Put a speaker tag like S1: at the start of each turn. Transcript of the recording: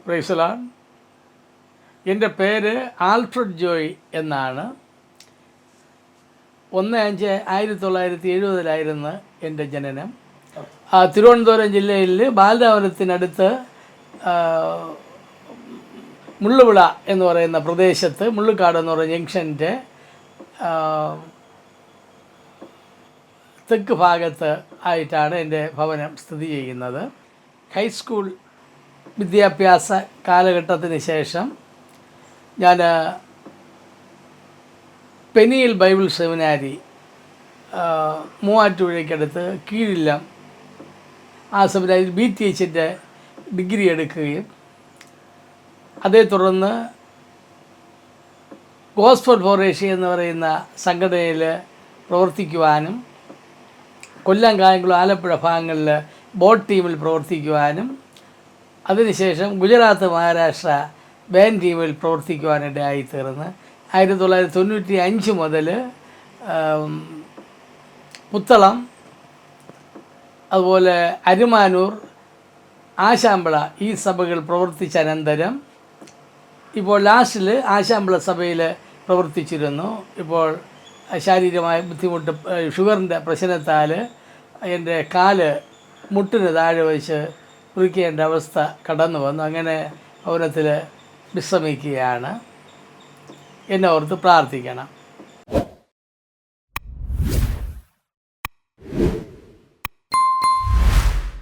S1: Praise the Lord. എൻ്റെ പേര് Alfred Joy എന്നാണ്. 1/5/1970 എൻ്റെ ജനനം. തിരുവനന്തപുരം ജില്ലയിൽ ബാലരാമപുരത്തിനടുത്ത് മുള്ളുവിള എന്ന് പറയുന്ന പ്രദേശത്ത്, മുള്ളുക്കാട് എന്ന് പറയുന്ന ജംഗ്ഷൻ്റെ തെക്ക് ഭാഗത്ത് ആയിട്ടാണ് എൻ്റെ ഭവനം സ്ഥിതി ചെയ്യുന്നത്. ഹൈസ്കൂൾ വിദ്യാഭ്യാസ കാലഘട്ടത്തിന് ശേഷം ഞാൻ പെനിയൽ ബൈബിൾ സെമിനാരി മൂവാറ്റുപുഴയ്ക്കടുത്ത് കീഴില്ലം ആ സെമിനാരിയിൽ BTHൻ്റെ ഡിഗ്രി എടുക്കുകയും അതേ തുടർന്ന് ഗോസ്പൽ ഫോർ ഏഷ്യ എന്ന് പറയുന്ന സംഘടനയിൽ പ്രവർത്തിക്കുവാനും കൊല്ലം, കായംകുളം, ആലപ്പുഴ ഭാഗങ്ങളിൽ ബോട്ട് ടീമിൽ പ്രവർത്തിക്കുവാനും അതിനുശേഷം ഗുജറാത്ത്, മഹാരാഷ്ട്ര ബാൻഡ് ടീമിൽ പ്രവർത്തിക്കുവാനിടയായിത്തീർന്ന് 1995 മുതൽ പുത്തളം, അതുപോലെ അരുമാനൂർ, ആശാമ്പള ഈ സഭകൾ പ്രവർത്തിച്ച അനന്തരം ഇപ്പോൾ ലാസ്റ്റിൽ ആശാമ്പള സഭയിൽ പ്രവർത്തിച്ചിരുന്നു. ഇപ്പോൾ ശാരീരികമായ ബുദ്ധിമുട്ട്, ഷുഗറിൻ്റെ പ്രശ്നത്താൽ എൻ്റെ കാല് മുട്ടിന് താഴെ വെച്ച് കുറിക്കേണ്ട അവസ്ഥ കടന്നു വന്നു. അങ്ങനെ ഭവനത്തിൽ വിശ്രമിക്കുകയാണ്. എന്നെ ഓർത്ത് പ്രാർത്ഥിക്കണം.